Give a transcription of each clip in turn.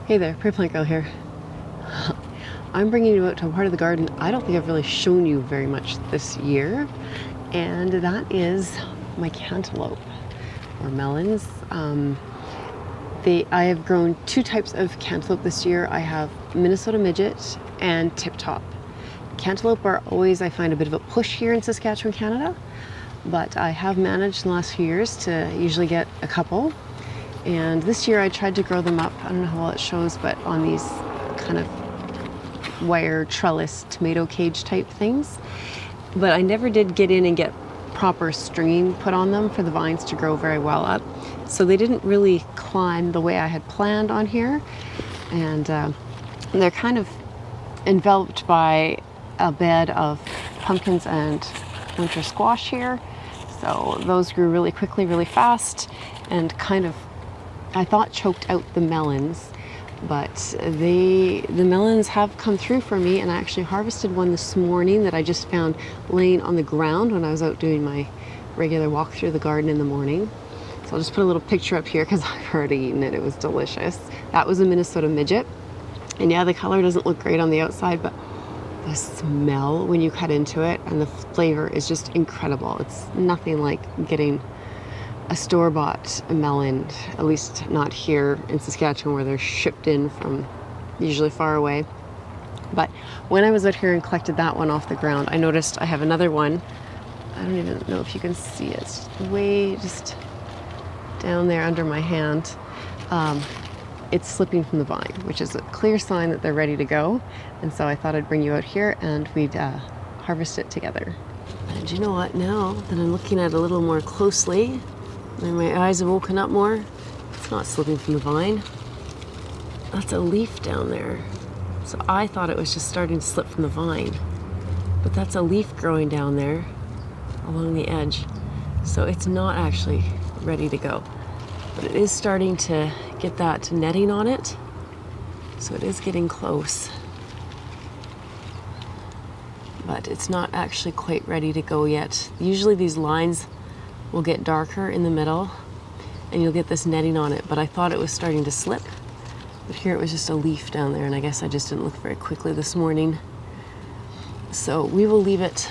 Hey there, Prey Girl here. I'm bringing you out to a part of the garden I don't think I've really shown you very much this year, and that is my cantaloupe, or melons. I have grown two types of cantaloupe this year. I have Minnesota Midget and Tip Top. Cantaloupe are always, I find, a bit of a push here in Saskatchewan, Canada, but I have managed in the last few years to usually get a couple. And this year I tried to grow them up, I don't know how well it shows, but on these kind of wire trellis tomato cage type things. But I never did get in and get proper stringing put on them for the vines to grow very well up. So they didn't really climb the way I had planned on here. And they're kind of enveloped by a bed of pumpkins and winter squash here. So those grew really quickly, really fast, and kind of, I thought, choked out the melons. But the melons have come through for me, and I actually harvested one this morning that I just found laying on the ground when I was out doing my regular walk through the garden in the morning. So I'll just put a little picture up here because I've already eaten it. It was delicious. That was a Minnesota Midget. And yeah, the color doesn't look great on the outside, but the smell when you cut into it and the flavor is just incredible. It's nothing like getting a store-bought melon, at least not here in Saskatchewan where they're shipped in from usually far away. But when I was out here and collected that one off the ground, I noticed I have another one. I don't even know if you can see it. It's way just down there under my hand. It's slipping from the vine, which is a clear sign that they're ready to go. And so I thought I'd bring you out here and we'd harvest it together. And you know what, now that I'm looking at it a little more closely, and my eyes have woken up more, it's not slipping from the vine. That's a leaf down there. So I thought it was just starting to slip from the vine, but that's a leaf growing down there along the edge. So it's not actually ready to go, but it is starting to get that netting on it. So it is getting close, but it's not actually quite ready to go yet. Usually these lines will get darker in the middle and you'll get this netting on it, but I thought it was starting to slip. But here it was just a leaf down there, and I guess I just didn't look very quickly this morning. So we will leave it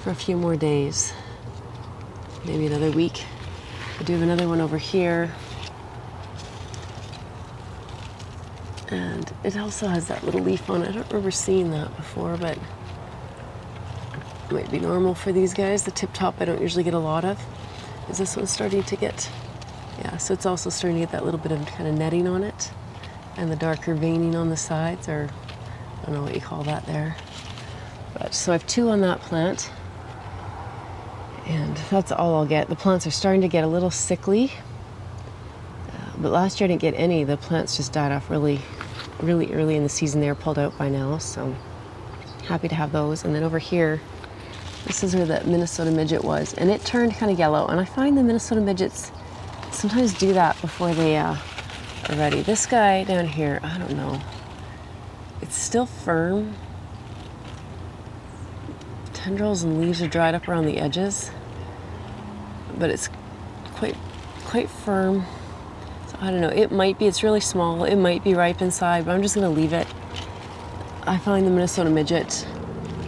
for a few more days, maybe another week. I do have another one over here. And it also has that little leaf on it. I don't remember seeing that before, but it might be normal for these guys. The Tip Top I don't usually get a lot of. Is this one starting to get, yeah, so it's also starting to get that little bit of kind of netting on it and the darker veining on the sides, or I don't know what you call that there. But so I have two on that plant, and that's all I'll get. The plants are starting to get a little sickly, but last year I didn't get any. The plants just died off really early in the season. They were pulled out by now, so happy to have those. And then over here, this is where the Minnesota Midget was, and it turned kind of yellow. And I find the Minnesota Midgets sometimes do that before they are ready. This guy down here, I don't know. It's still firm. Tendrils and leaves are dried up around the edges, but it's quite firm. So I don't know. It might be. It's really small. It might be ripe inside, but I'm just gonna leave it. I find the Minnesota Midget,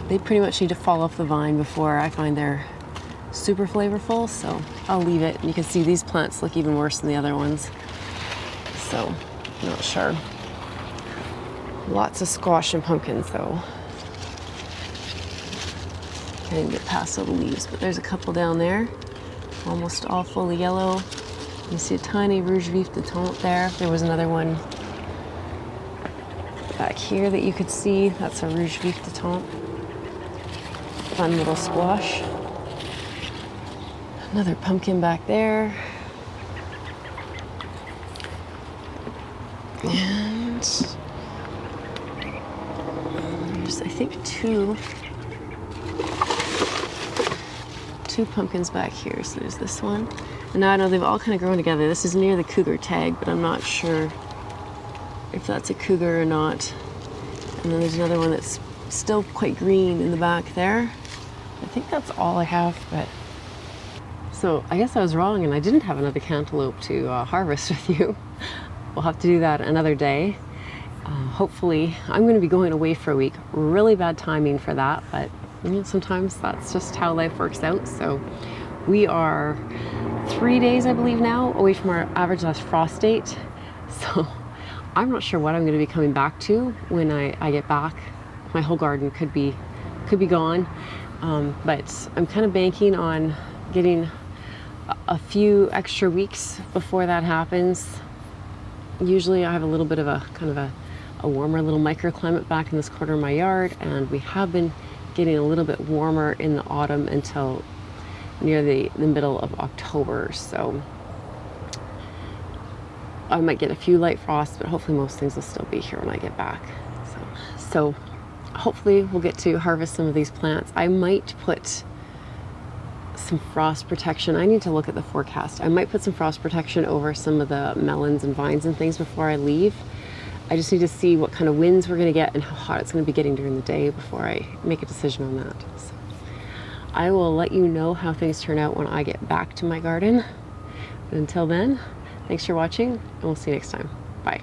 they pretty much need to fall off the vine before I find they're super flavorful, so I'll leave it. You can see these plants look even worse than the other ones, so I'm not sure. Lots of squash and pumpkins though. I didn't get past all the leaves, but there's a couple down there, almost all fully yellow. You see a tiny rouge vif de tente there. There was another one back here that you could see. That's a rouge vif de tente. Fun little squash. Another pumpkin back there. And there's, I think, two pumpkins back here. So there's this one. And now I know they've all kind of grown together. This is near the cougar tag, but I'm not sure if that's a cougar or not. And then there's another one that's still quite green in the back there. I think that's all I have, but so I guess I was wrong and I didn't have another cantaloupe to harvest with you. we'll have to do that another day. Hopefully, I'm going to be going away for a week. Really bad timing for that, but you know, sometimes that's just how life works out. So we are 3 days, I believe now, away from our average last frost date. So I'm not sure what I'm going to be coming back to when I get back. My whole garden could be gone, but I'm kind of banking on getting a few extra weeks before that happens. Usually I have a little bit of a kind of a warmer little microclimate back in this corner of my yard, and we have been getting a little bit warmer in the autumn until near the middle of October. So I might get a few light frosts, but hopefully most things will still be here when I get back. So hopefully we'll get to harvest some of these plants. I might put some frost protection. I need to look at the forecast. I might put some frost protection over some of the melons and vines and things before I leave. I just need to see what kind of winds we're going to get and how hot it's going to be getting during the day before I make a decision on that. So I will let you know how things turn out when I get back to my garden. But until then, thanks for watching, and we'll see you next time. Bye.